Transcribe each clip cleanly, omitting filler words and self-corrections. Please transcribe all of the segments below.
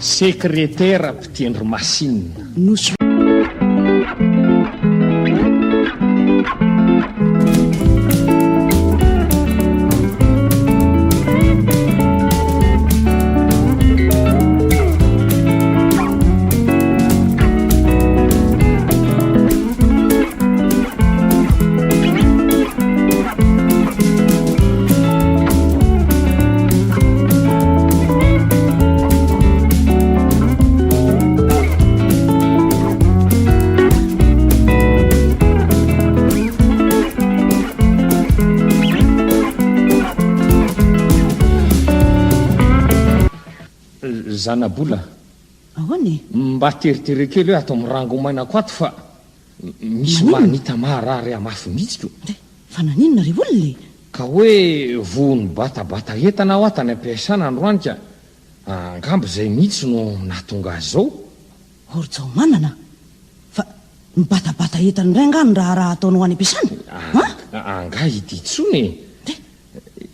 Sekretera mpitendry masinina. Zanabola ahoany mba teriterekely hoe atao mirangomaina ko ato fa misy manita maharary amafy mihitsy fa naninona ry olona ka hoe voany batabata entana ao atany ampiasana androany ka angambo zay mihitsy no nahatonga azy zao orzao manana fa mibatabata entana indray angano raha ataonao any ampiasana anga ity tsony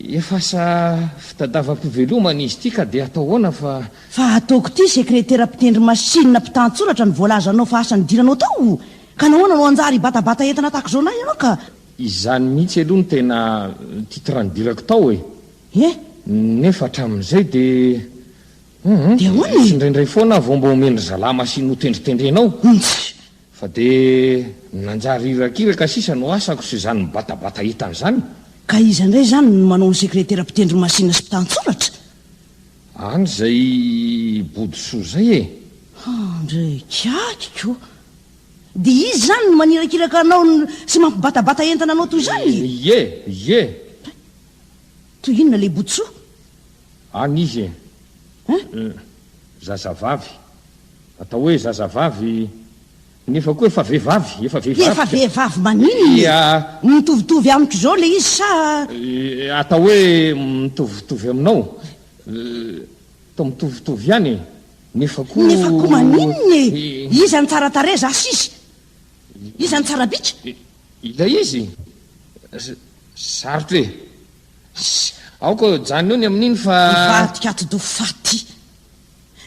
efa sa fitadavam-pivelomana izy ity ka dia atao hoana fa ataoko ity sekretera mpitendry masinina mpitantsoratra ny voalazanao fa asany diranao tao ka nahoana no anjary batabata entana tahaka zao na ianao ka izany mihitsy aloha no tena titrany dirako tao nefa hatramin'izay dia ahoany indraindray foana vao mba omendry zalama sy notendritendrenao fa dia nanjary irakiraka sisa no asako sy izany mibatabata entana zany ka iza indray zany no manao ny sekretera mpitendry masinina sy mpitantsoratra any zay bodisoa zay ndraikakiko dia izy zany no manirakiraka anao sy mampibatabata entana anao toy zany toy inona le bodisoa any izy zazavavy atao hoe zazavavy nefa koa efa vehivavy vehivavy manina mitovitovy amiko zao le izy sa atao hoe mitovitovy aminao atao mitovitovy ihany nefa koa maninny izy any tsara tare zasy izy any tsara bika ilay izy sarotra aoko jany eo ny amin'iny fa vatikato-dofaty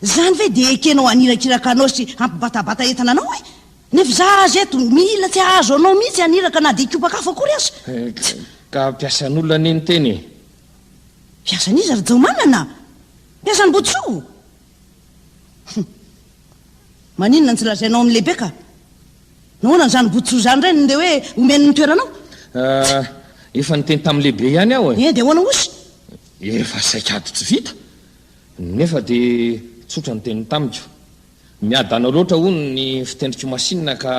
zany ve dia ekenao anirakiraka anao sy ampibatabata entana anao nefa za azy eto mila tsy azo anao mihitsy aniraka na dia kopakafo akory azy ka mpiasan'olona neny teny mpiasan'izy ary jao manana mpiasany botsoa maninona ny tsy lazainao amin'ny lehibe ka nahoana ny zany botsoa zany reny dia hoe omeny ny toeranao efa nyteny tamin'ny lehibe ihany aho dia ahoana osy efa saikady tsy vita nefa dia tsotra ny teniny tamiko miadanao loatra hono ny fitendriko masinina ka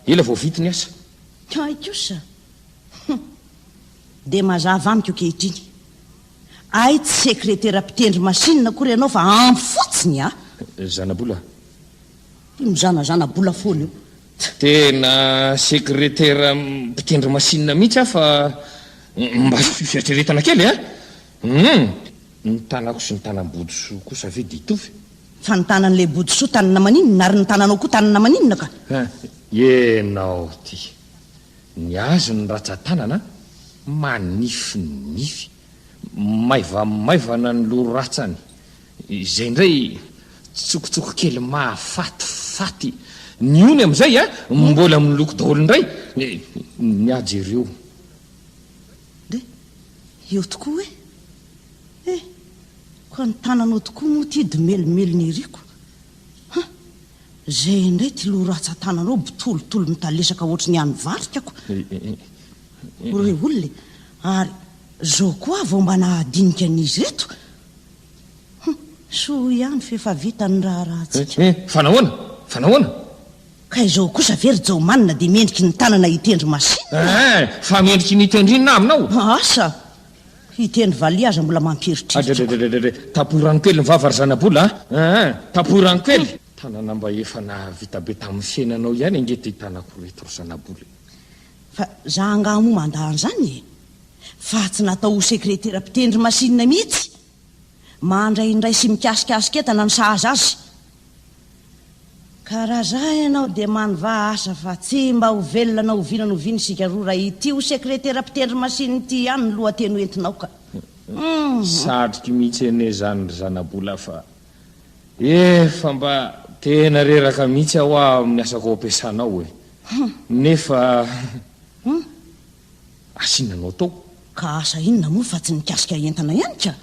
ela vao vity ny asa aikosa dia mazava amiko kehitriny ay tsy sekretera mpitendry masinina kory ianao fa ampy fotsiny zanabola mizanazanabola foana io tena sekretera mpitendry masinina mihitsy fa mba fiatreretana kely ny tanako sy ny tanam-bodisoa kosa ve dia itovy fa ny tanan'le bodisoa tanana maninona ary ny tananao koa tanana maninona ka enao ty ny azo ny ratsan-tanana manifinify maivana ny lo ratsany izay indray tsokitsoko kely mahafatifaty ny ony amin'izay mbola miloko daholo indray ny ajereo de eo tokoa ka ny tananao tokoa moa ty di melomelony eriko zay indray ty lo ratsan-tananao bitolotolo mitalesaka ohatry ny any varikako re olona ary zao koa vao mba nahadinika an'izy reto so ihany fefa vita ny raha rahatsika fanahoana ka izao kosa very jao manina dia mendriky ny tanana hitendry masina fa mendriky nitendrinina aminao asa hitendry valiaza mbola mampiritritra taporano kely nyvavary zanabola taporano kely tanana mba efa navita be tamin'ny fiainanao ihany angety hitanako reto ro zanabola fa za angamo mandahany zany fa tsy natao sekretera mpitendry masinina mihitsy mandraindray sy mikasikasika etana ny sahaza azy ka raha za ianao dia manova asa fa tsy mba ho velona na oviana noviny sika roa raha ity ho sekretera mpitendry masinina ity ihany ny lohateny ho entinao ka satroky mihitsy ene zany ry zanabola fa Efa mba tena reraka mihitsy aho amin'ny asako ampiasanao e. Nefa asinanao tao. Ka asa inona moa fa tsy nikasika entana ihany ka?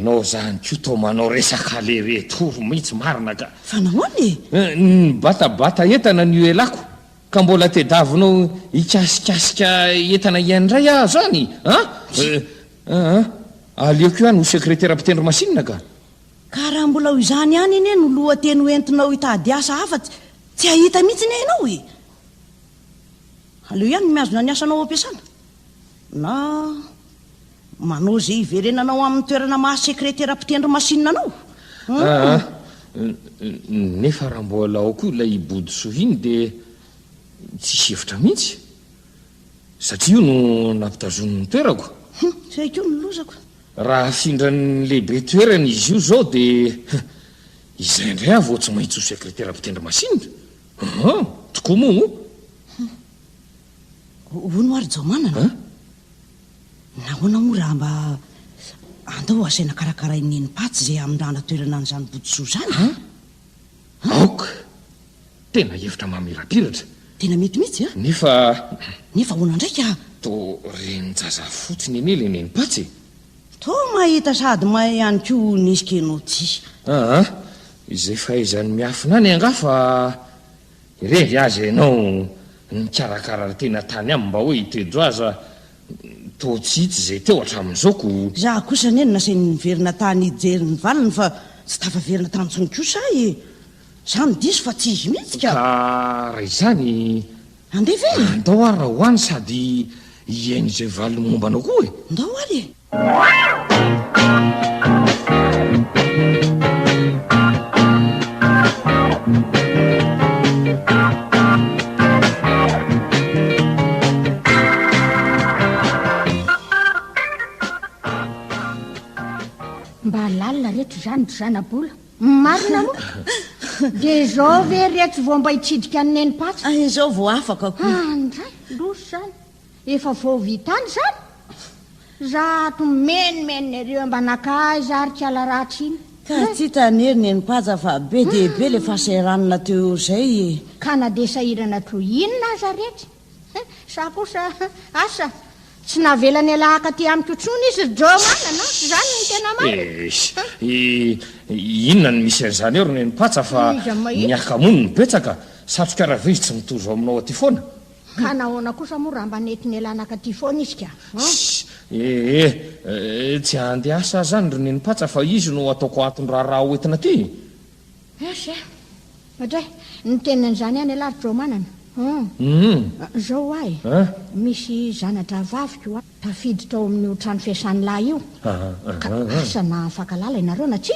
Nao zany ko to manao resaka lereto mihitsy marina ka. Fa nahoana e? Ny batabata entana ny elako ka mbola tedavinao ikasikasika entana iandray aho zany aleoko ihany ho sekretera mpitendry masinina ka. Ka raha mbola ho izany ihany iny no lohateny hoentinao hitady asa hafa tsy hahita mihitsy ny hainao e. Aleo ihany miazona ny asanao ampiasana na manao zay iverenanao amin'ny toerana mahasekretera mpitendry masinina anao. Nefa raha mbola ao koa ilay body sohiny dia tsy hevitra mihitsy satria io no nampitazon'ny toerako. Zay koa no lozako. Raha findran'ny lehibe toerana izy io zao dia izay indray aho vao tsy maintsy ho sekretera mpitendry masinina. Tokoa moa hono ary jaomanana nahoana moa raha mba andao asaina karakarain'ny Patsy zay amin'ny rana toerana n'izany bodsoa zany. Aoka tena hevitra mamirapiratra. Tena mety mihitsy nefa hoana ndraika to renin-jaza fotsiny eny le neny Patsy. To mahita sady mahay ihany koa nisy kenao ty. Izay fahaizany miafina any anga fa irevy azy ianao nikarakara tena tany aminy mba hoe hitejo aza to tsitsy zay teo hatramin'izao ko. Za kosa neny nasainy niverina tany hijery ny valiny fa tsy tafaverina tantsony kosa e. Zany diso fa tsy izy mihitsy ka. Raha izany andeha ve? Andao ary raha hoany sady iainy izay valiny mombanao koa e. Andao ary e. Mba lalina rehetra zany zanabola marina moa dia zao ve rehetra vao mba hitsidika ny neny Patsy. Izao vao afaka koa. Andray loso zany efa vao vitany zany zato menimenina ireo mba nakaiza ary kiala ratsy iny ka tsy tanery neny Patsy fa be dia be le fahasahiranana teo zay e. Ka na dia sahirana to inona aza rehetra sa kosa asa tsy navelany alahaka ty amiko tsony izy jomanana zany ny tena marina. Inona ny misy an'izany eo ry neny Patsy fa miakamono ny betsaka satroka raha ve izy tsy mitozo aminao aty foana. Ka nahoana kosa moa raha mba nety ny alanaka ty foana izy ka. Tsy handeha asa zany ry neny Patsy fa izy no ataoko atony raha hoentina ty. Madray ny tenin'izany any alary jomanana. Zao ahy misy zanatra vaviko tafidy tao amin'ny trano fiasan'ny lahy io ka asa na fakalala ianareo na tsy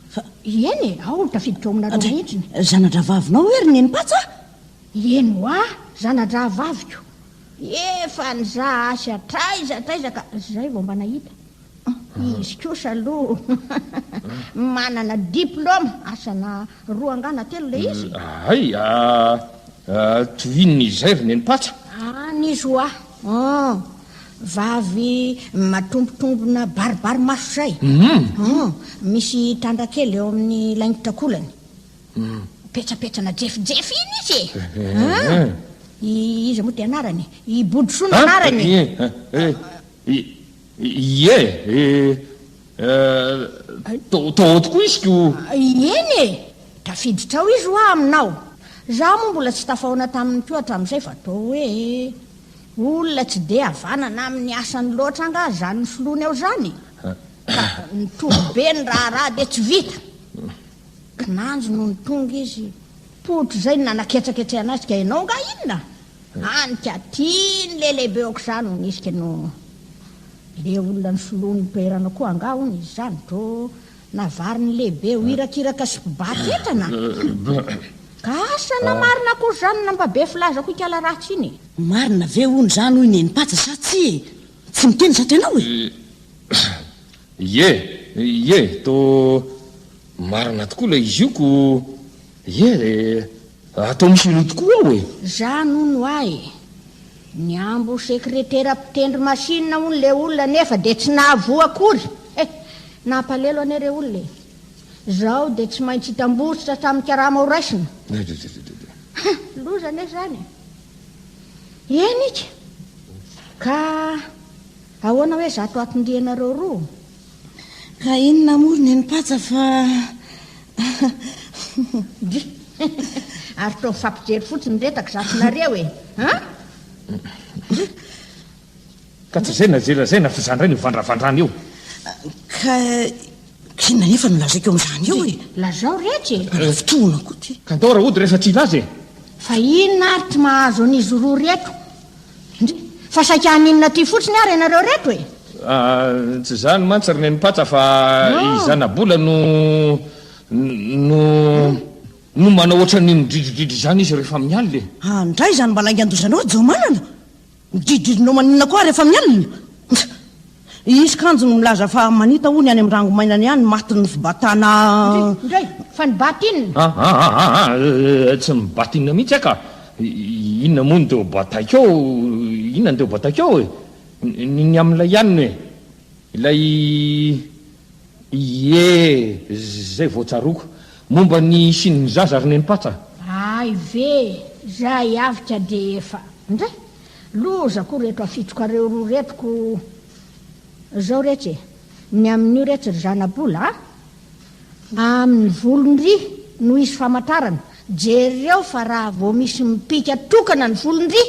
fa eny ao tafidy tao aminareo mihitsiny. Zanatra vavinao ery neny Patsy? Eno zanatra vaviko efa niza asa traiza ka zay vao mba nahita izy kosa aloha manana diplôma asana roa angana telo le izy. Toinony izay ry neny Patsy? Nisy vavy matombotombona baribary maso zay. Misy tandrakely eo amin'ny laingotrakolany petsapetsana jefijefy iny izy izy moa ty anarany i bodisona anarany. Tokoa izy ko eny tafiditra ao izy hoa aminao. Za moa mbola tsy tafahona taminy ko hatramin'izay fa to hoe olona tsy de havanana amin'ny asany loatra anga zany solony ao zany ka nitonga be ny raha de tsy vita kinanjo no nitonga izy potro zay nanaketsaketsehana azy ka ianao nga inona anika tiany le lehibe oko zany ho nisika no le olona ny solony toerana koa anga hony izy zany to navary ny lehibe ho irakiraka sy mpibatetana ka asa na marina koa zany namba be filaza koa ikala ratsy iny. Marina ve hony zany hoy neny Patsy sa tsy miteny sa tenao e. To marina tokoa la izy io ko atao misy ino tokoa ao e. Zany hono ahy ny ambo sekretera mpitendry masinina hono le olona nefa de tsy nahavoa akory nampalelo anareo olona zaho dia tsy maintsy hitambotsitra hatramin'ny-karama ho raisina loza ne zany enika ka ahoana hoe zato atondrianareo roa ka inona morony nipatsa fa ary tao mifampijery fotsiny retaka zatonareo e ka tsy zay najerazayna fa zany ray nyvandravandrany io ka inona nefa nolazaiko amin'izany io e lazao rehetra fotoana koa ty ka ndao raha ody rehefa tsy ilazy e fa inona ary tsy mahazo an'izy roa reto fa saika aninona ty fotsiny ary ianareo reto e tsy zany mantsy ry nenipatsa fa izanabola no manao ohatra ny midridridridry zany izy rehefa amin'ny alina e andray zany mba lainga andozanao jao manana midridridrinao maninona koa rehefa amin'ny alina isy kanjo no milaza fa manita ho ny any amin'ny rangomainany ihany matiny fibatana ndray fa nibatinina tsy mibatinina mihitsy aka inona moa ny deo batakeo inona ny deo batakeo e ny amin'ilay ihaniny hoe ilay zay voatsaroko momba ny siny zaza ary nenipatsa ay ve zay avika dia efa ndray loza koa reto afitokareo roa retoko zao rehetra e ny amin'io rehetra ry zanabola amin'ny volondry no isy famantarana jereo fa raha vao misy mipika tokana ny volondry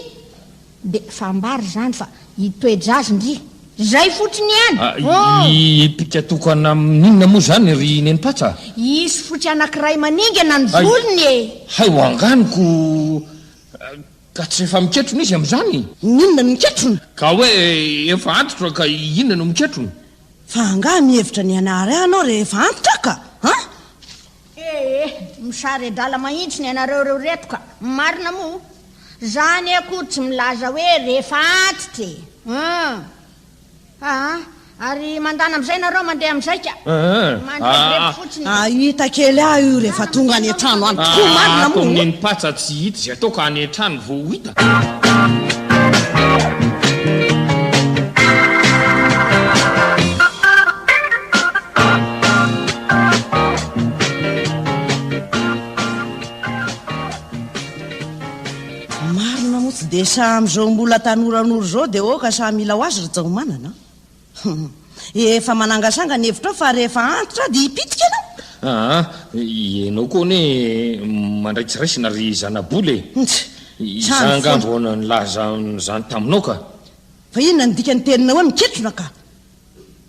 dia fambary zany fa hitoedrazy-ndry zay fotsiny ihany ipika tokana amin'inona moa zany ry nenipatsa isy fotsy anankiray maningana ny volony e hay ho anganiko ka tsy efa miketrona izy amin'izany inona no miketrona ka hoe efa antitra ka inona no miketrona fa angah mihevitra ny anary anao rehefa antitra ka misary adala mahitsy ny anareo reo reto ka marina moa zany akory tsy milaza hoe rehefa antitra ary mandana amin'izay nareo mandeha amin'izay ka mandeha fotsiny hita kely ah io rehefa tonga any an-trano any tokoa marina moa nenipatsa tsy hita zay atao ka any an-trano vao hita marina moa tsy dia samyzao mbola tanoran'oro zao dia oka samy mila ho azy ry jaumanana efa manangasanga ny hevitra ao fa rehefa antitra dia hipitika anao ianao koa ne mandraikitsy raisina ry zanabola e izangamboana nylaza zany taminao ka fa inona ny dika ny tenina hoe miketrona ka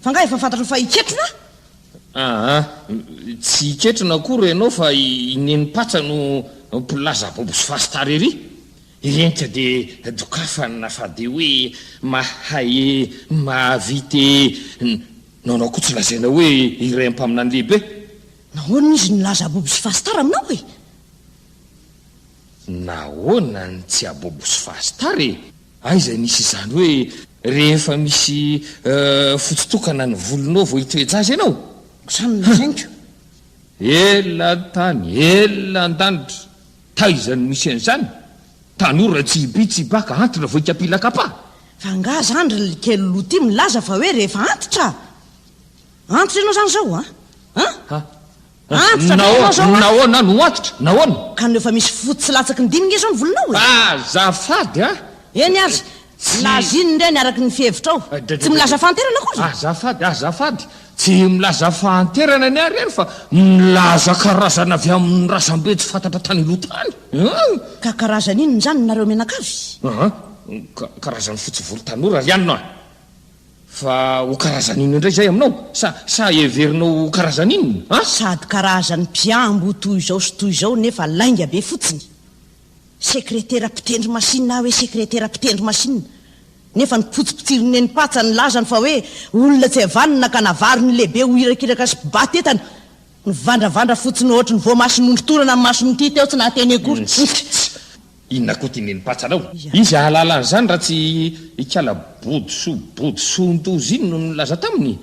fa ngah efa fantatra fa hiketrona tsy hiketrona akory ianao fa nenipatsa no mpilaza bobosy fastary ery irentika dia dokafana fa dia hoe mahay mahavity naonao koa tsy lazaina hoe iray ampaminany lehibe nahoana izy nilaza bobosy fastara aminao e nahoana ny tsy abobosy fastary aizay nisy izany hoe rehefa misy fotsitokana ny volonao vao hitoejazy ianao sany lazainiko ela tany ela an-danitra taizany misy an'izany tanora tsy hibitsy baka antitra vo ikapilakapa fa ngah zany ry kely loti milaza fa hoe rehefa antitra antitra ianao zany zao nahoana no antitra nahoana ka no efa misy fotsy latsaky ny dimina zao ny volonao e zafady eny azy laza iny ndray ny araky ny fihevitra ao tsy milaza fahanterana koa azafady tsy milaza fahanterana ny ary any fa milaza karazana avy amin'ny razam-be tsy fantatra tany lotany ka karazana inony zany nareo menakavy karazany fotsy volo tanora ry anina fa ho karazan'ino indray zay aminao sa everinao karazan'inony sady karazany mpiambo toy izao sy toy izao nefa lainga be fotsiny sekretera mpitendry masinina hoe sekretera mpitendry masinina nefa nypotsipotsiry nenipatsa ny lazany fa hoe olona tsy avanina ka navary ny lehibe ho irakiraka sy mpibatetana nyvandravandra fotsiny ohatra ny voamasin'ondry torana amin'ny mason'ity teo tsy nahateny akory inona koa ty nenipatsanao izy ahalalany zany raha tsy ikala bodisontozy iny no nilaza taminy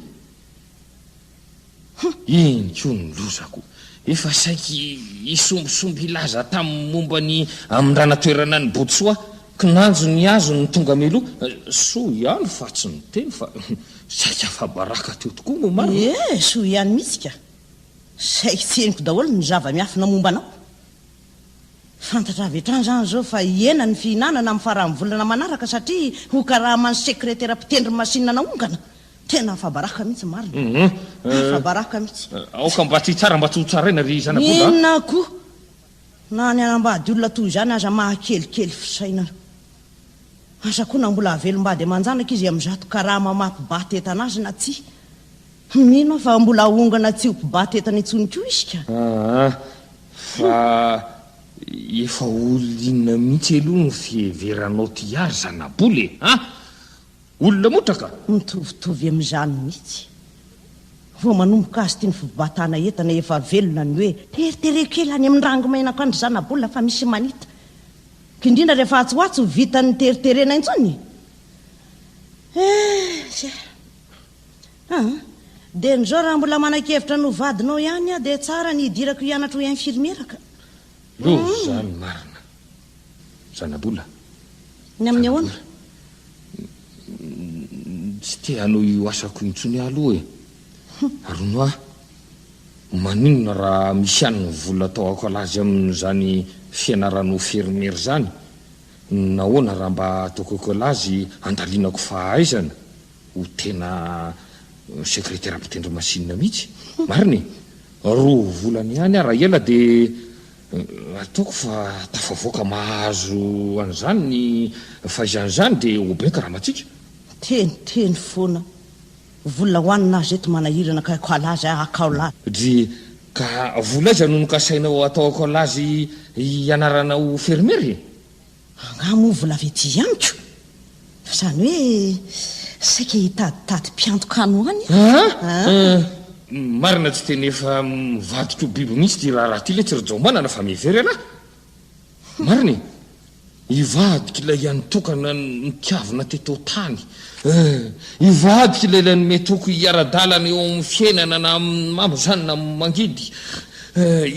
iny ko ny lozako efa saiky isombosomby ilaza tamin'ny mombany amin'ny ranatoerana ny bodosoa kinanjo ny azo ny tonga melo soa ihany fa tsy ny teny fa saika fa baraka teo tokoa mo maro soa ihany mihitsy ka say tseniko daholo ny zava-miafina momba anao fantatra avetrany zany zao fa iena ny fihinanana amin'ny farany volana manaraka satria ho karamany sekretera mpitendry masinina naongana tena fabaraka mihitsy marina fabaraka mihitsy aoka mba ty tsara mba tsy ho tsaraina ry zanabola inona koa na ny anambady olona toy izany aza mahakelikely fisaina asa koa na mbola avelombady amanjanaka izy amin'zato karama mampibata etana azy na tsy mino fa mbola ongana tsy ho mpibata etana itsony koa izy ka fa efa olona mihitsy aloha ny fieveranao ty ary zanaboly olona motraka mitovitovy amin'izany mihitsy vo manomboka azy ty ny fibatana etana efa velona ny hoe teriterekely any amin'ny rangomainako andry zanabolina fa misy manita kindrindra rehefa atsoatso vitany teriterena intsony dia nyzao raha mbola manan-kevitra no vadinao ihany dia tsara ny hidirako hianatra ho infirmieraka lo zany marina zanabola ny amin'ny ahoana tsy te hanao io asako intsony aloha ary no maninona raha misy any ny vola ataoko alazy amin'izany fianaranao fermiera zany nahoana raha mba ataoko alazy andalinako fahaizana ho tena sekretera mpitendry masinina mihitsy mariny roa volana ihany raha ela dia ataoko fa tafavoaka mahazo an'izany ny fahaizan'izany dia hobenka raha matsika teny foana vola hoanina azy eto manahirana kako alazy akao lazy dry ka vola aiza nono kasainao ataoko alazy ianarana ho fermiery angamo vola vety ihanyko zany hoe saika hitaditady mpiantokano any marina tsy teny efa mivadika ho biby mihitsy ty raha ty le tsy rajaomanana fa mivery ana mariny ivadika ilay ianotokana nitiavina tetao tany ivadika ilay metoko hiara-dalana eo amin'ny fiainana na mamo zany na mangidy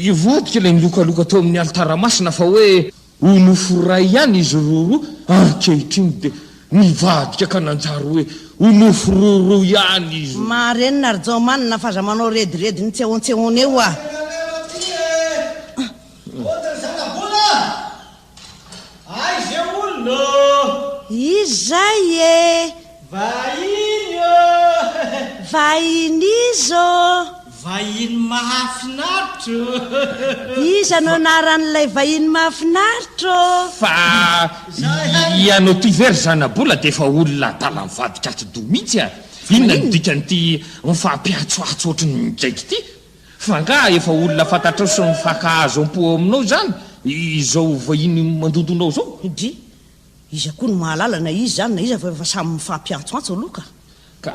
ivadika ilay milokaloka teo amin'ny altaramasina fa hoe ho noforay ihany izy roro ankehitriny dia nivadika ka nanjary hoe ho nofororo ihany izy marenina ary jao manina fa aza manao rediredy ny tsehontsehoana eo izay vahiny izo vahiny mahafinaritra iza no anaran'ilay vahiny mahafinaritra fa ianao ty very zanabola dia efa olona adala mivadika ato-do mihitsy inona nodikan'ity mifampiatsoatso ohatrany midraiky ity fa nga efa olona fantatrao sy mifakahazo am-po aminao zany izao vahiny mandodonao zao dry iza koa no mahalalana izy zany na iza fa efa samy mifampiantsoantso aloha ka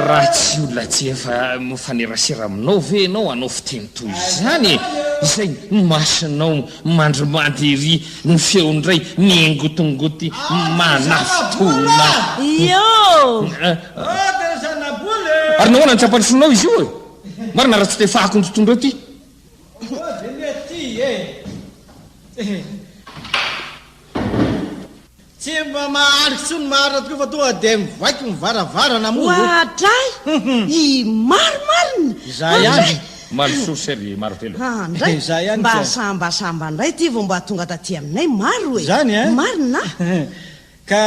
raha tsy olona tsy efa mifanerasera aminao ve anao anao fiteny toy izany izay masinao mandrimandy ery ny feondray niangotongoty manafotona io ary nahoana ny tsapany fonao izy io marina raha tsy te fahako ny tontondreo ty tsy mba mahariko tsony maharina tokoa fa tonga dia mivaiko mivaravarana moatray i maromarina zay ihany malososery maro telo andray zay ihany mba sambasamba ndray ty vo mba tonga taty aminay maro e zany marina ka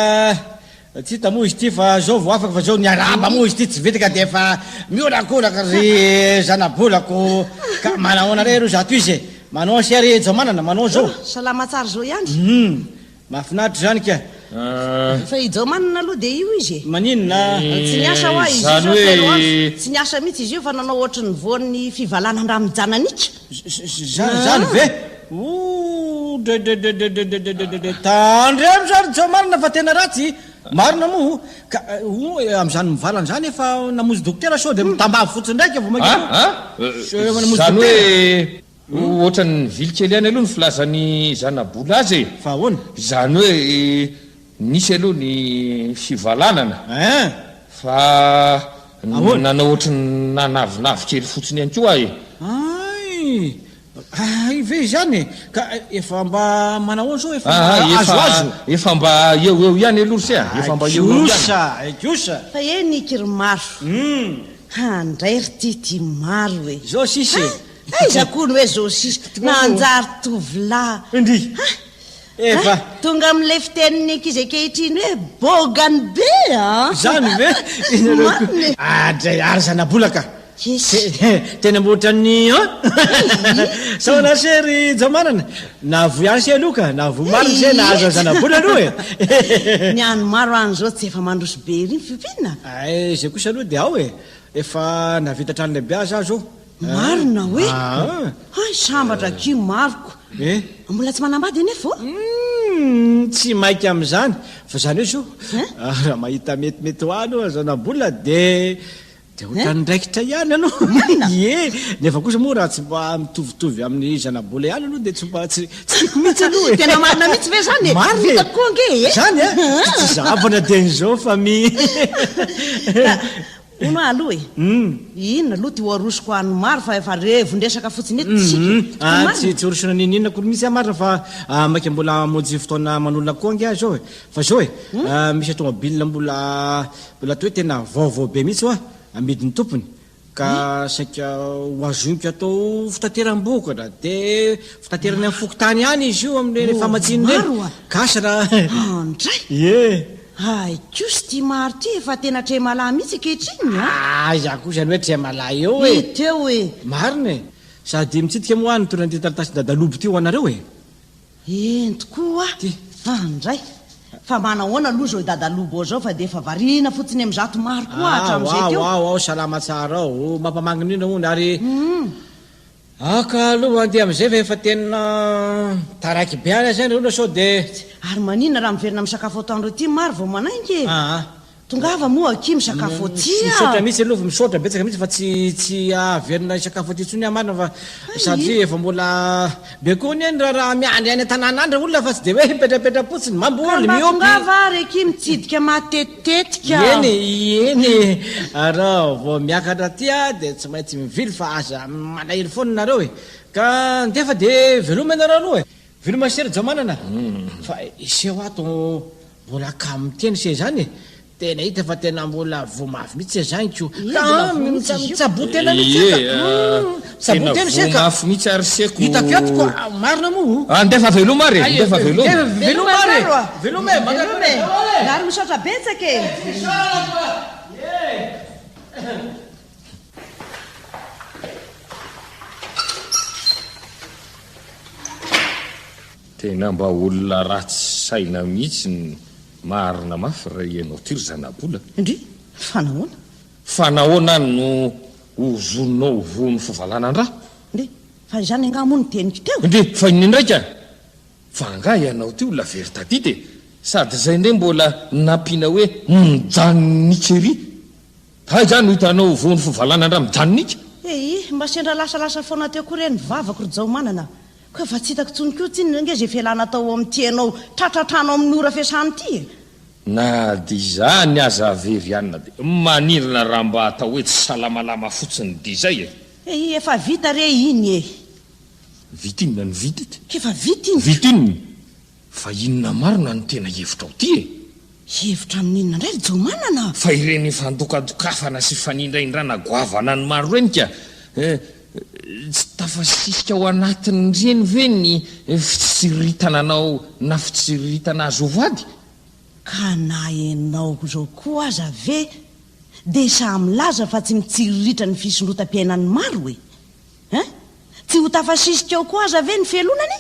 tsy hita moa izy ty fa zao vo afaka fa zao niaraba moa izy ty tsy vety ka dia efa miolakolaka ry zanabolako ka manahoana ray ro zato izy manao sery jao manana manao zao salama tsara zao ihany mahafinaritra zany ka fa ijao manana aloha dia io izy maninona tsy niasa hoa izy zany hoe tsy niasa mihitsy izy io fa nanao ohatry ny voan'ny fivalana ndra mijananitsy zany ve tandremo zany jao marina fa tena ratsy marina moa ka amin'izany mivalana zany efa namonjy dokotera sao dia mitambavy fotsiny ndraiky vo zany hoe ohatrany vilikely ihany aloha ny filazany zanabola azy fa ahoana zany hoe nisy aloha ny fivalanana fa nanao ohatrany nanavinavy kely fotsiny ihany koa ay ive zany ka efa mba manao zao efazoazo efa mba eo ihany aloha efa mba kosa fa e nikiry maro handray ry tity maro e zao sisy aizakono hoe zao sisy nanjary tovolahy indry efa tonga am'le fiteniny ankizy ankehitriny hoe bogany be zany ve adray ary zanabolaka tena motrany saona sery jamanana na voy any se aloka na voy mariny se nahazo zanabola aloha ny any maro any zao tsy efa mandroso be riny fipinina zay kosa aloha de ao efa navita trano lehibe azy aho zao marina hoe ay sambatra ki maroko mbola tsy manambady anefa tsy mainky am'izany fa zany hoe so raha mahita metimety ho aloha zanabola de ohatrany ndraikitra ihany aloha nefa kosa moa raha tsy mba mitovitovy amin'ny zanabola ihany aloha de tsy tiako mihitsy aloha tena marina mihitsy ve zany vitako nge zany tsy zavana de n'izao fa ono aloha inona aloha ty oarosoko any maro fa efa revondresaka fotsiny tsy orosona ninina koa misy marina fa mainka mbola monjy fotoana manolona kongy azy zao fa zao misy tomobile mbola toy hoe tena vaovao be mihitsy hoa amidiny tompony ka saika hoazoniko atao fitateram-bokatra de fitaterany amin'ny fokotany ihany izy io am'le famatsininy reny kasa rahandray ay kosy ty maro ty efa tena tre malahy mihitsy akehitriny za koa zany hoe tre malahy eo teo marina sady mitsidika moany tona ntetaratasy dadalobo ty ho anareo tokoa andray fa manahoana aloha zao dadalobo zao fa de efa varina fotsiny am'zato maro koa hatram'zay teo salama tsara ao mampamangina hony ary aka aloha andeha am'izay fa efa tena taraiky be any zany olona sao de ary manina raha miverina misakafo ataondreo ty maro vao manaingy tongava moa aky misakafo misotra mihitsy aloha misotra betsaka mihitsy fa tsy averina sakafo aty tsony marina fa sady efa mbola be koa ny any raha miandry any an-tanàna andra olona fa tsy de hoe hipetrapetra-potsiny mamboly miongava ary aky mitsidika matetitetika eny arao vao miakatra ty de tsy maintsy mivily fa aza malahiry foana nareo ka ndefa de veloma anareo aloha veloma sery jamanana fa iseho ato mbola kamiteny se zany tena hita fa tena mbola vomafy mihitsy zaniko mitsabotena mihitsy vomafy mihitsy ary seko hitako atoko marina moa andefa veloma ary ndefa veloma ary misaotra betsaka tena mba olona ratsy saina mihitsy marina mafy raha ianao tiry zanabola indry fanahoana no ozonao vony fivalanandraha ndry fa zany angamony teniko teo indry fa iny ndraika fa nga ianao ty olona veritadity sady zay ndre mbola nampiana hoe mijanonikery hay zany ho hitanao vony fivalanandra mijanonика mba sendra lasalasa foana teo koa reny vavako ry jao manana koa efa tsy hitako tsoniko tsiny nge zay fialana atao am'tyanao tratratrano amin'ny ora fiasany ty na di zany aza very anina de manirina raha mba atao hoe tsy salamalama fotsiny di zay efa vita re iny vitinona ny vitity kefa vitiny vitinony fa inona marona no tena hevitra ao ty hevitra amin'inona indray ry jao manana fa ireny fandokadokafana sy fanindraindrana goavana ny maro reny ka tsy tafasisika ao anatiny reny ve ny fitsiritananao na fitsiriritana azy ovady ka na enao zao koa aza ve de samylaza fa tsy mitsiriritra ny fisondrotam-piainany maro tsy ho tafasisika ao koa aza ve ny felonany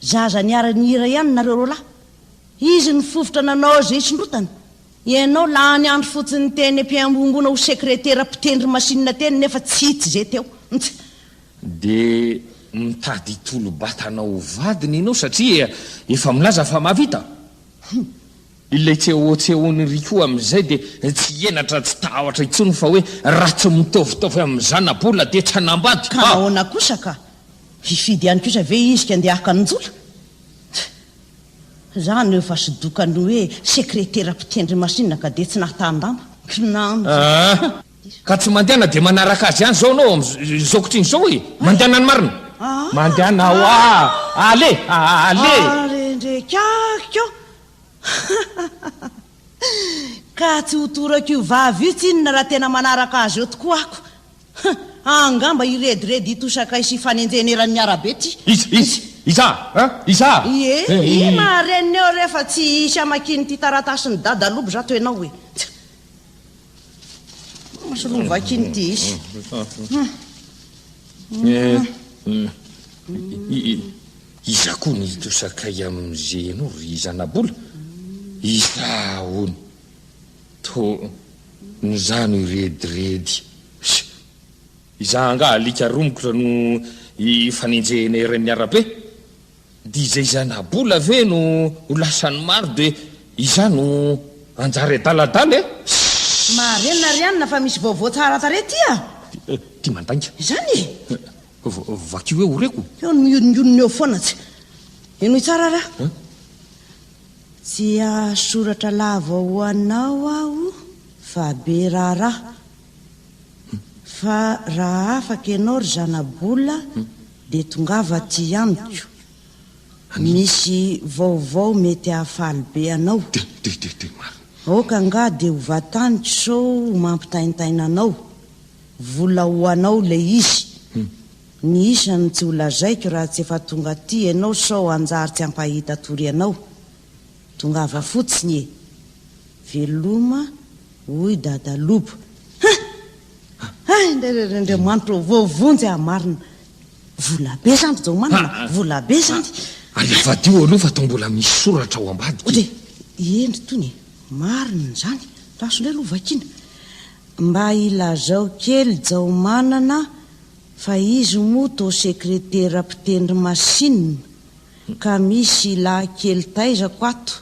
zaza niara-ny hira ihany nareo ro lahy izy ny fofotra nanao zay isondrotana ianao la ny andro fotsiny teny ampiambombona ho sekretera mpitendry masinina teny nefa tsy hitsy zay teo de mitady tolo-batanao vadiny ianao satria efa milaza fa mavita ilay tsehotsehony ry koa am'izay de tsy enatra tsy tahotra itsony fa hoe raha tsy mitovitovy am'zanabola de tranambady ka nahoana kosa ka hifidy ihany kosa ve izy ka andeha aka ninjola zany efa sidokany hoe sekretera mpitendry masinina ka de tsy nahatandamba ka tsy mandehana de manaraka azy ihany zao anao zaokotriny zao mandehanany marina mandehanao ale rendrekako ka tsy hotorako io vavy io tsy inona raha tena manaraka azy eo tokoa ako angamba irediredy itosakay sy fanenjeny eran'ny arabe ty isa mareniny eo rehefa tsy isy amakiny ty taratasy ny dada lobo za toenao hoe masolovakiny ty isy iza koa ny itosakay am'izay anao ry zanabola isa ony to ny zano irediredy iza nga alika romokotra no ifanenjena eran'ny arabe di izay zanabola ve no lasany maro de iza no anjary adaladala marenina ry anina fa misy vaovao tsara tare tya ty mandainga izany vakio hoe horeko eo mionioniny eo foana tsy enoy tsara raha tsy asoratra lava ho anao aho fa be raharaha fa raha afaka ianao ry zanabola de tongava ty amiko misy vaovao mety hahafaly be anao oka nga de ho vataniko so mampitaintaina anao vola ho anao le izy ny isany tsy holazaiko raha tsy efa tonga ty ianao sao anjary tsy ampahita tory ianao tongava fotsiny e veloma hoy dadalobo ndrendremanitro voavonjy amarina vola be zany zao manana vola be zany ary avadio aloha fa to mbola misy soratra ao ambadika de endry tony marina zany rasondray aloha vakina mba ilazao kely jao manana fa izy moa to sekretera mpitendry masinina ka misy laha-kely taizako ato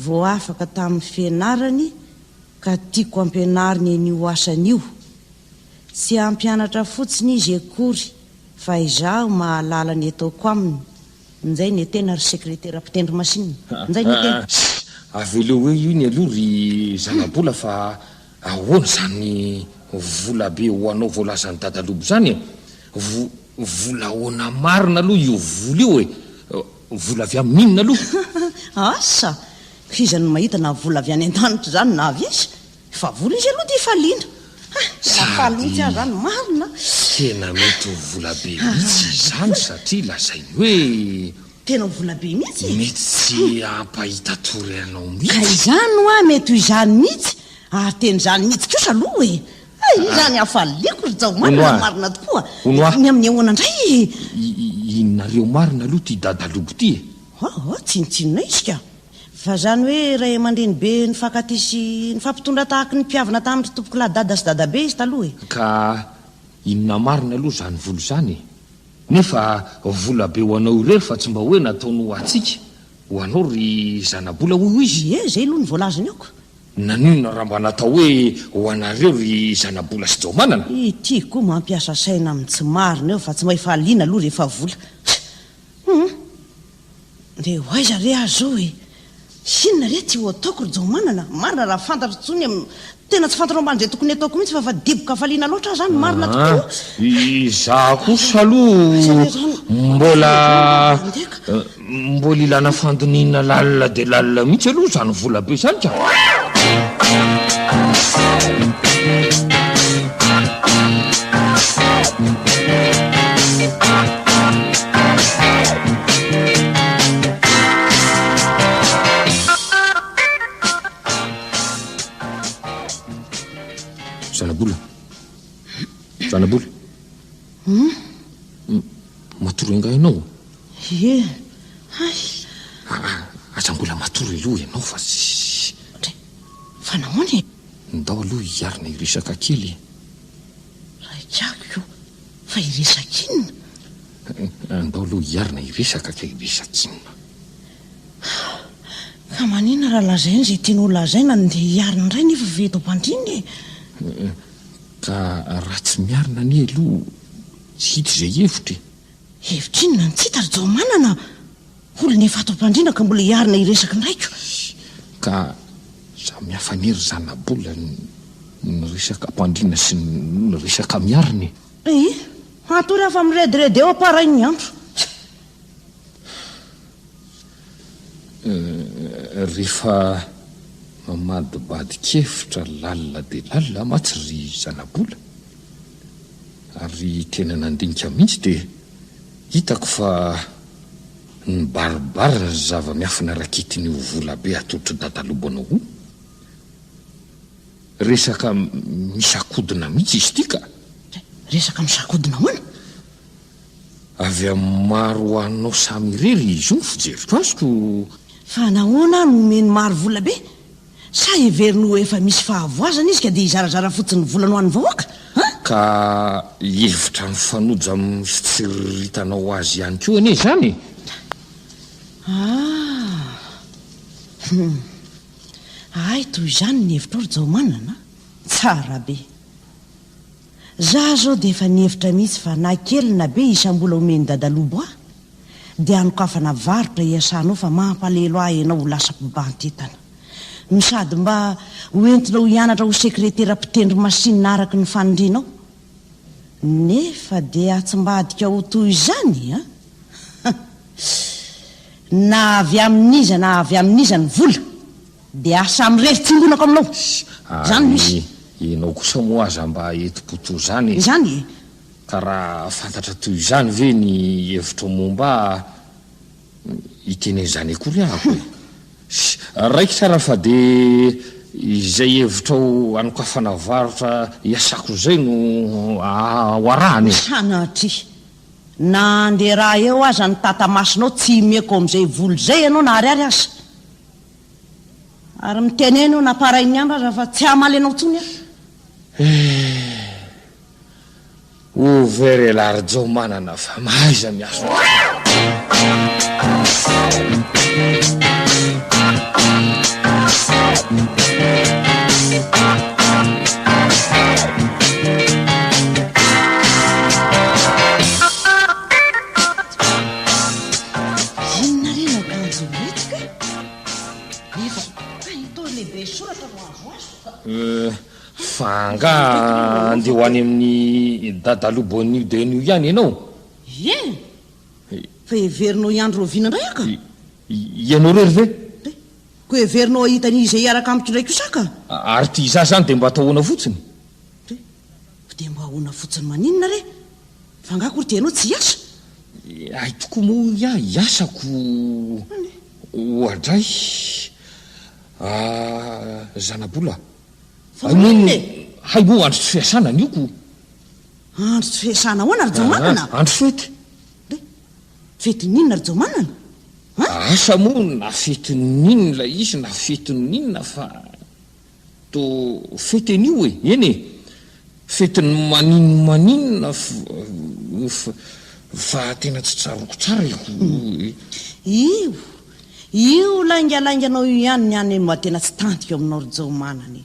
vo afaka tamin'ny fianarany ka tiako ampianariny an'io asan'io tsy ampianatra fotsiny izy akory fa izaho mahalala ny ataoko aminy nzay ny tena ry sekretera mpitendry masinina nzay ny tena aveleo hoe io ny aloha ry zanabola fa ahoana zany vola be ho anao voalazany dadalobo zany vola ahoana marina aloha io vola io e vola avy amin'inona aloha asa izany mahita na vola avy any an-danitra zany na avy izy fa vola izy aloha de ifaliana falotsy aho zany marina tena mety ho vola be mihitsy zany satria lazainy hoe tena vola be mihitsy mety tsy ampahita tory anao mihitsy ka izany hoa mety ho izany mihitsy ary teny zany mihitsy kosa aloha e izany afaliako ry zao marina marina tokoa ny amin'ny ahoana indray inonareo marina aloha ty dadalobo ty e tsinotsinona izy ka fa zany hoe ray aman-dreny be ny fakatisy ny fampitondra tahaky ny mpiavana tamin'ny tompoko lahy dada sy dadabe izy taloha e ka inona marina aloha zany volo zany nefa vola be ho anao irery fa tsy mba hoe nataony ho atsika ho anao ry zanabola hoy izy zay aloha ny voalazany aoko nanina raha mba natao hoe ho anareo ry zanabola sy jao manana ity koa mampiasa saina amin'ny tsy marina eo fa tsy mahefaliana aloha rehefa vola de hoaiza re azo e sinona re ty ho ataoko ry jao manana marina raha fantatra tsony tena tsy fantanao ambany zay tokony ataoko mihitsy fa diboka faliana loatra zany marina tokoa iza kosa aloha mbola ilana fandonina lalina de lalina mihitsy aloha zany vola be zany ka zanabola matoro enga ianao aza mbola matoro aloha ianao fa nahoany ndao aloha hiarina iresaka kely raikako io fa iresakinona ndao aloha hiarina iresaka ka iresakinona ka manina raha lazainy zay tianao lazaina de hiarina indray nefa veto ampandriny ka raha tsy miarina ny aloha tsy hito zay hevitra hevitrinona ny tsita ry jao manana olona efa ato ampandrina ka mbola hiarina iresaka indraiko ka samy hafanery zanabola ny resaka ampandrina sy ny resaka miariny atory afa mirediredy eo aparainy andro rehefa mamadibadikevitra lalina dia lalina matsy ry zanabola ary tena nandinika mihitsy dia hitako fa ny baribarina ny zava-miafina rakitin'io volabe atotry dadalobanao ho resaka misakodina mihitsy izy ity ka resaka misakodina hoana avy amin'ny maro hoanao samy irery izy io ny fijeriko azoko fa nahoana nomeny maro vola be sa heverino efa misy fahavoazana izy ka dia izarazara fotsiny volany ho an'ny vahoaka ka hevitra mifanoja amin'ny fitsiritanao azy ihany koa anie zany ay toy izany ny hevitra ry jaomanana tsara be za zao dia efa nihevitra mihitsy fa na kelina be isam-bola omeny dadalobo ah dia anokafana varotra iasanao fa mampalelo ah ianao ho lasa mpibantetana no sady mba hoentinao hianatra ho sekretera mpitendry masinina araky ny fanindrinao nefa dia atsimbadika ho toy izany a na avy amin'iza na avy amin'iza ny vola dia asa amirery tsingonako aminao zany misy ianao kosa moa aza mba etipoto zany izany ka raha fantatra toy izany ve ny hevitra momba hiteny zany akory ahako raiky tsara fa dia izay hevitrao anokafana varotra iasako zay no hoarahany sanatry na andeha raha eo aza ny tatamasinao tsy meko amin'izay volo zay ianao na ariary aza ary miteneno naparainy andro aza fa tsy hamaly anao tsony a overy larjao manana fa mahaiza miaso inona reny akanjo retika efa ito lehibe soratra no azo azo fanga andeha ho any amin'ny dadalobon'io dia n'io ihany ianao fa heverinao iandro roviana indray aka ianao rery ve ko heverinao ahitan'izay iaraka amiko ndraiky isaka ary ty za zany dia mba atahoana fotsiny dia mba ahoana fotsiny maninona re fa ngakory tianao tsy hiasa ay tokoa moa ia hiasako ohatray zanabola hay moa andro tsy fiasana nioko andro tsy fiasana hoana ry jaomanana andro fety fety ninona ry jaomanana asa moa na fety ninona izy na fety ninona fa to fety an'io e eny e fetiny maninona fa tena tsy tsaroko tsara io laingalainganao io ihany ny any ma tena tsy tantiko aminao ry jaomanany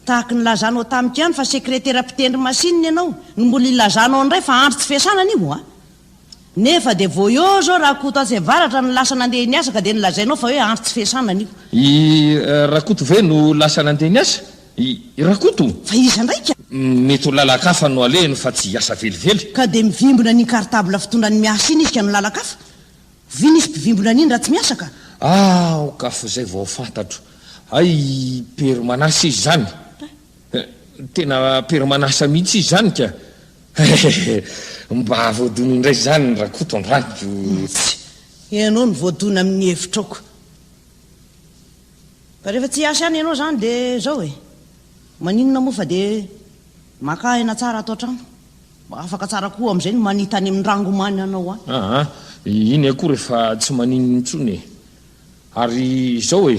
tahaky ny lazanao tamiko ihany fa sekretera mpitendry masinina ianao no mbola ilazanao andray fa andro tsy fiasana an'io a nefa dia vo eo zao raha koto azy varatra no lasa nandeha ny asa ka dia nilazainao fa hoe andro tsy fiasana an'io rakoto ve no lasa nandeha ny asa rakoto fa iza ndraika mety ho lalakafa no alehny fa tsy hiasa velively ka dia mivimbona ny kartable fitondra ny miasa iny izy ka no lalakafa vi nisy mpivimbona an'iny raha tsy miasa ka kafa zay vao fantatro ay permanasa izy zany tena permanasa mihitsy izy zany ka mba voadony indray zany rakoto andraniko ianao ny voadona amin'ny hevitrako fa rehefa tsy hiasa ihany ianao zany dia zao e maninona moa fa dia maka ena tsara atao trano afaka tsara koa amin'izay no manita any amin'ny rangomany anao any iny akoa rehefa tsy maninona intsony e ary zao e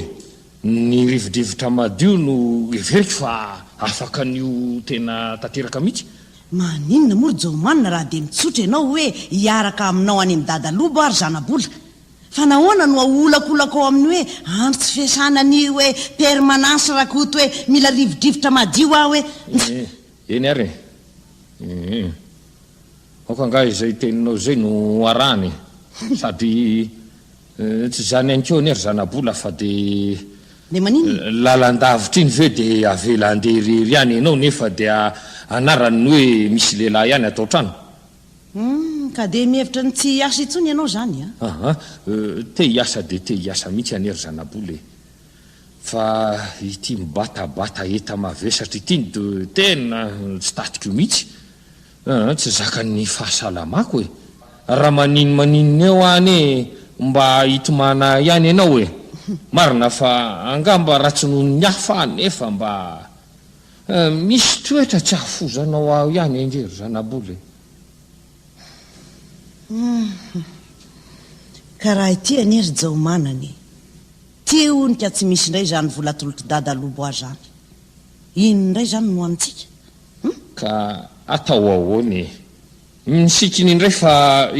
ny rivodrivotra madio no everiko fa afaka n'io tena tanteraka mihitsy maninona moa ry jaomanina raha dia mitsotra ianao hoe hiaraka aminao any amin'ny dadalobo ary zanabola fa nahoana no aolakolaka ao amin'ny hoe andro tsy fiasana ny hoe permanance rakoto hoe mila rivodrivotra madio ah hoe eny ary aoka nga izay teninao zay no arany sady tsy zany any keo ny ary zanabola fa dia maninona lalandavitra iny ve dia avela andeha rery ihany ianao nefa dia anarany ny hoe misy lehilahy ihany atao trano ka dia mihevitra ny tsy hiasa intsony ianao zany a aha te hiasa dia te hiasa mihitsy anery zanabola fa ity mibatabata eta mavesatra ity ny tena tsy tatiko mihitsy tsy zakany fahasalamako raha maninina eo any mba hitomana ihany ianao marina fa angamba ratsy noho ny hafa nefa mba misy toetra tsy hafozanao aho ihany angery zanabola ka raha ity anery jaomanany teonika tsy misy indray zany vola tolotra dada lobo ahy zany ino indray zany no amintsika ka atao ahoany misikiny indray fa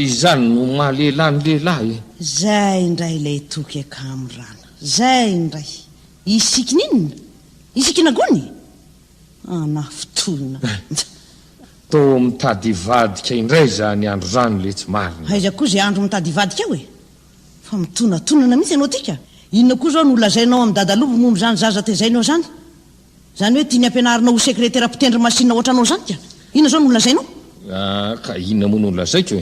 izany no mahalehilahy ny lehilahy zay indray ilay toky akamrana zay indray isikiny inona isikina gony na fotoana to mitady vadika indray zany andro zany le tsy marina aiza koa zay andro mitady vadika eo fa mitonatonana mihitsy ianao tika inona koa zao no olazainao amin'ny dadalobo momby zany zaza tezainao zany zany hoe tiany ampianarinao ho sekretera mpitendry masina ohatranao zany ka inona zao no olazainao ka inona moa no olazaiko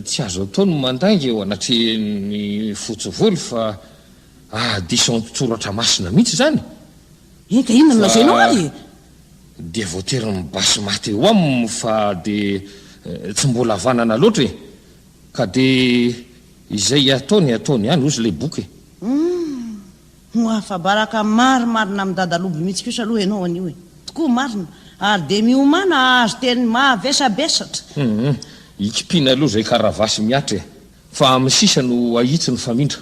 tsy azo ataony mandainga eo anatreny fotsivolo fa diso mpitsoratra masina mihitsy zany ka inona no lazainao ay dia voatery mibasy maty eo aminy fa dia tsy mbola vanana loatra ka dia izay ataony ihany ozy lay boky ho afabaraka marimarina amin'ny dadalobo mihitsy kosa aloha ianao anio tokoa marina ary dia miomana azo teny mavesabesatra ikipina aloha zay karavasy miatra fa amin'ny sisa no ahitsy ny famindra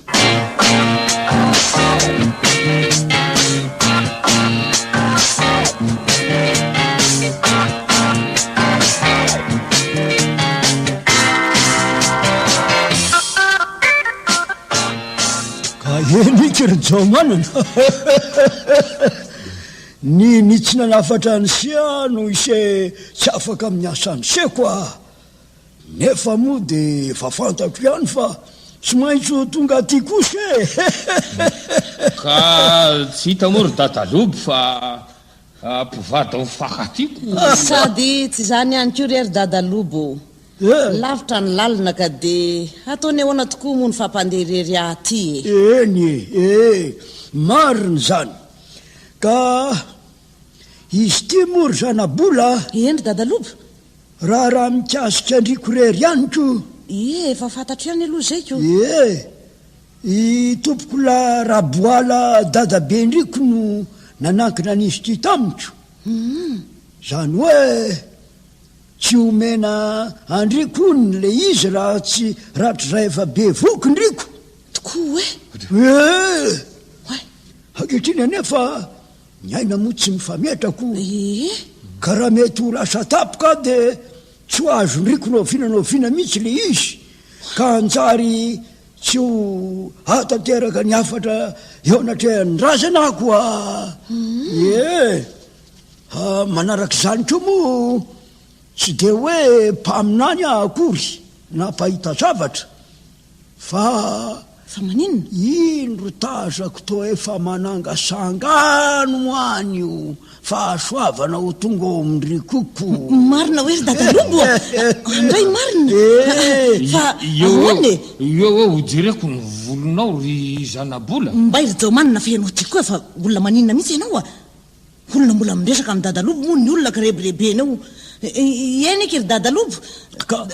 enykeryjaomanana ny tsy nanafatra ny sia no ise tsy afaka amin'ny asany seko a nefa moa dia efa fantako ihany fa tsy maintsy tonga aty kosa ka tsy hita moa ry dadalobo fa mpivady ao fakatiko sady tsy zany ihany ko rery dadalobo lavitra ny lalina ka dia ataony ahoana tokoa moa ny fampanderery aty eny mariny zany ka izy ty mory zanabola eny dadalobo raha mikasika andriko rery ianyko efa fantatro ihany aloha zay ko i tompoko la raboala dadabe ndriko no nanankina an'izy ty tamiko zany hoe tsy omena andriko ony le izy raha tsy ratrizay efa be voky ndriko tokoa ankehitriny anefa ny aina moa tsy mifametrako ka raha mety ho lasa tapoka dia tsy ho azo ndriko nofinanofina mihitsy le izy ka anjary tsy ho atateraka ny afatra eo anatrehan'nyrazanako manaraka izany ko moa tsy dia hoe mpaminany akory na mpahita zavatra fa maninona ino ro tazako to efa manangasangano anyo fahasoavana ho tonga ao amindry koko marina hoe ry dadalobo andray marina fa ahoany eo hojereko ny volonao ry zanabola mba iry jaomanina fa ianao ty koa fa olona maninona mihitsy ianao olona mbola miresaka amin'ny dadalobo moa ny olona ka rebirebenao eny eky ry dadalobo ka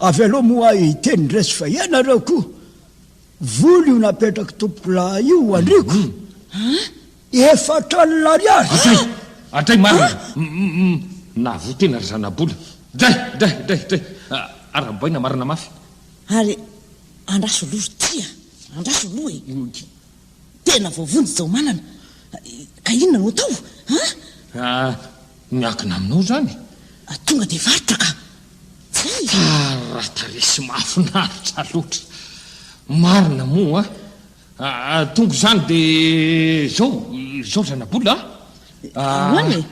avy aloha moa iteny resy fa ianareo koa voly io napetraka tompoko la io andriko efatra lariary atray marina navotena ry zanabola dray arabaina marina mafy ary andraso lozo tia andraso loha tena vaovonjy zao manana ka inona no atao miakina aminao zany tonga dia varitra ka zay taresy mahafinaritra loatra marina moa tonga zany dia zao zanabola ahoany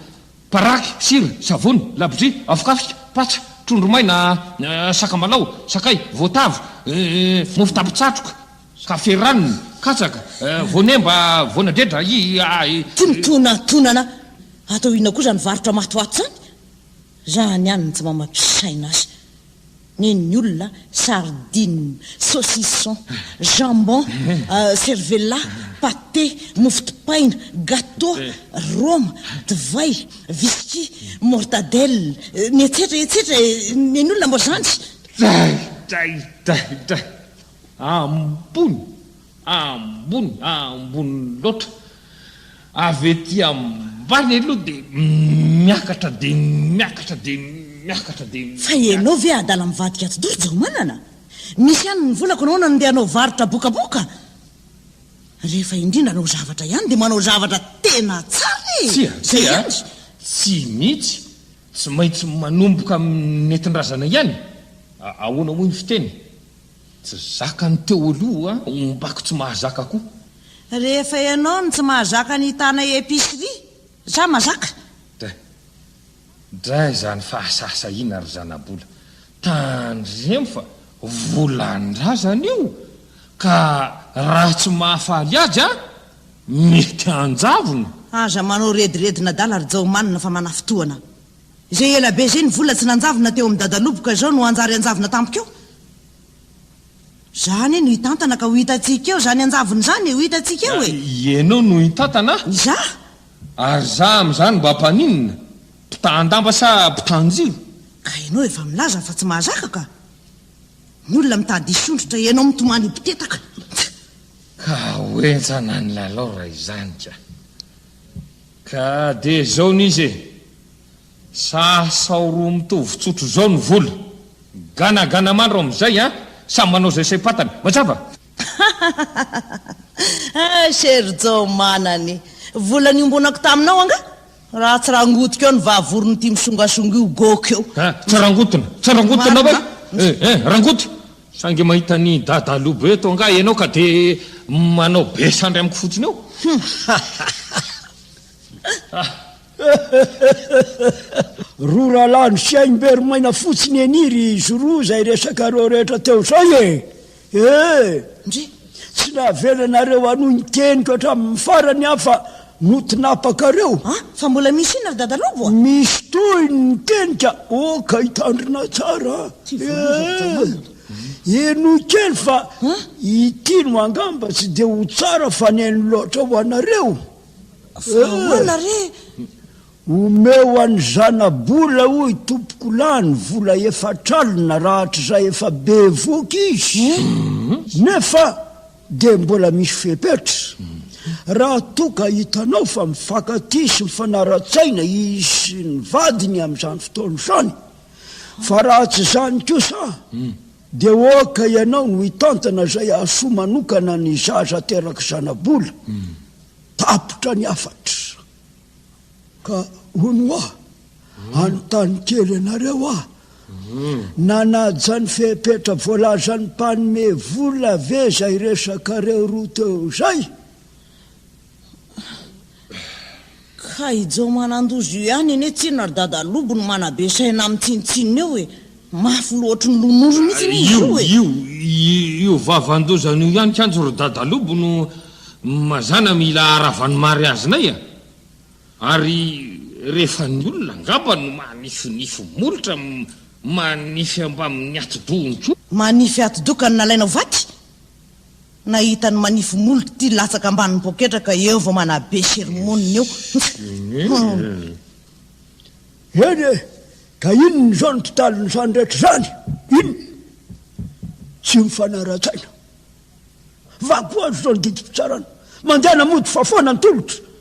paraky sira savony labotry afokafika patsa trondromaina sakamalao sakay voatavo mofo tapitsatroka kafe ranony katsaka voanemba voanadredra ty mitonana atao inona koa zany varotra matoato zany zany ihany tsy mamampisaina azy neny olona sardine saucisson jambon cervella pâté mofo dipaina gâteau roma divay whisky mortadelle ny etsetra neny olona mbo zany dray ambony loatra avy ety ambany aloha de miakatra fa ianao ve adala mivadika atodoro zao manana misy ihany ny volako anao nandeha anao varotra bokaboka rehefa indrindra anao zavatra ihany de manao zavatra tena tsara tsy mihitsy tsy maintsy manomboka nentin-drazana ihany ahoana moa ny fiteny tsy zaka ny teo aloha ombako tsy mahazaka koa rehefa ianao ny tsy mahazaka ny tana épicerie za mahazaka dray zany fahasasahina ry zanabola tandremo fa volandrazana io ka raha tsy mahafaly azy mety anjavona aza manao rediredina dala ry jao manina fa mana fotoana zay ela be zay ny vola tsy nanjavona teo amin'ny dadaloboka zao no anjary anjavona tampokeo zany no hitantana ka ho hitatsika eo zany anjavony zany ho hitatsika eo ianao no hitantana za ary za am'zany mba mpaninina mpitandamba sa mpitanjiro ka ianao efa milaza fa tsy mahazaka ka ny olona mitady isondrotra ianao mitomany mpitetaka ka hoentsana ny lalao raha izany ka de zao nizy sasaoroa mitovy tsotro zao ny vola ganagana mandro am'izay samy manao zay say-patana mazava serjao manany vola ny ombonako taminao anga raha tsy rangotika eo ny vavorony ty misongasonga io goko eo tsy rangotona va rangoty sangy mahita ny dadalobo eto anga ianao ka de manao besandry amiko fotsiny eo roa rahalany siaimbery maina fotsiny eniry zoroa zay resaka reo rehetra teo zay ndry tsy nahavelanareo anoho ny teniko hatramin'ny farany afa notinapaka-reo fa mbola misy ina ry dadalobo misy toy ny tenika ka hitandrina tsara eno kely fa ity no angamba tsy de ho tsara fa neny loatra ho anareo omeo any zanabola hoy tompoko lany vola efatralina rahatr'zay efa be voky izy nefa de mbola misy fepetra raha toka hitanao fa mifakatisy mifanara-tsaina isy ny vadiny am'izany fotoana zany fa raha tsy zany kosa de oka ianao no hitantana zay asoa manokana ny zaza teraka zanabola tapotra ny afatra ka ono anontany kely anareo nanajany fepetra voalazany mpanome vola ve zay resaka reo roa teo zay ka ijao manandozy io ihany eny tsina ry dadalobo no manabe saina am'tsinitsinina eo mafy loatra ny lonoro mihitsy io vavandozany io ihany kanjo ry dadalobo no mazana mila aravany mariazinay ary rehefa ny olona ngamba no manifinify molotra manify amba amin'ny atidohony manify atidoka ny nalainao vaty nahitany manify molotra ty latsaka amban'ny poketraka eo vao manabe sermonina eo eny ka inony zao ny totaliny zany rehetra zany iny tsy mifanara-tsaina vakoa azo zao ny didipitsarana mandehana mody fa foana ny tolotra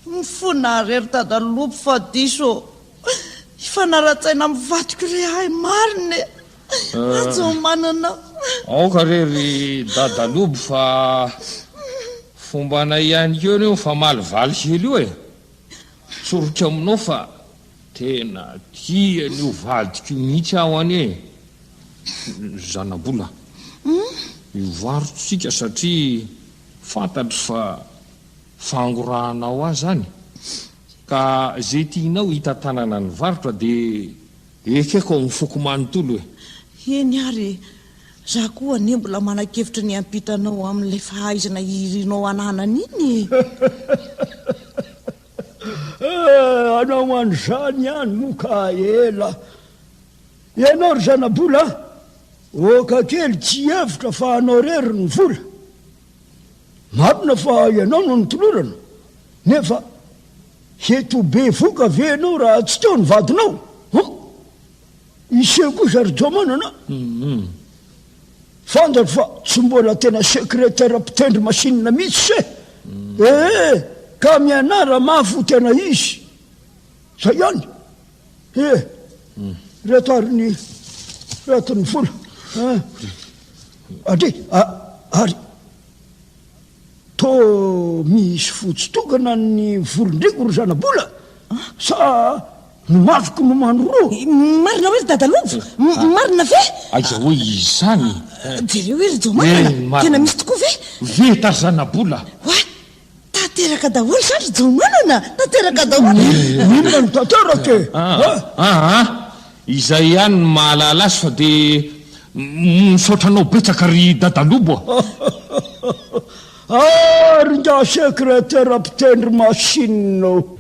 mifona rery dadalobo fa diso ifanara-tsaina mivatiko re hay mariny azo manana aoka rery dadalobo fa fombana ihany keo neo fa malivaly hely io soroka aminao fa tena tia ny ovadiko mihitsy aho any zanabola ivarotsika satria fantatry fa fangorahanao azy zany ka zay tianao hitatanana ny varotra de ekeko mifoko manontolo eny ary za koa ne mbola manakevitra ny ampitanao amin'ilay fahaizana irinao ananany iny manao an'izany any moka ela ianao ry zanabola oka kely tsy hevitra fa hanao rery ny vola marina fa ianao no nitolorana nefa eto be voka venao raha tsy teo ny vadinao iseo kosa ry jomanana fantatra fa tsy mbola tena sekretera mpitendry masinina mihitsy se ka mianara mafo tena izy zay ihany reto ary retony vola ary to misy fotsitokana ny volondriko ry zanabola sa no mafiko no manoroa marina hoe ry dadalovo marina ve aiza hoe izany jereo hoe ry jomanana tena misy tokoa ve ta zanabola oa tanteraka daholo zany ry jomanana tanteraka daholo inona ny tanteraka izay ihany ny mahalala azy fa de misaotranao betsaka ry dadalobo ary nga sekretera mpitendry masinao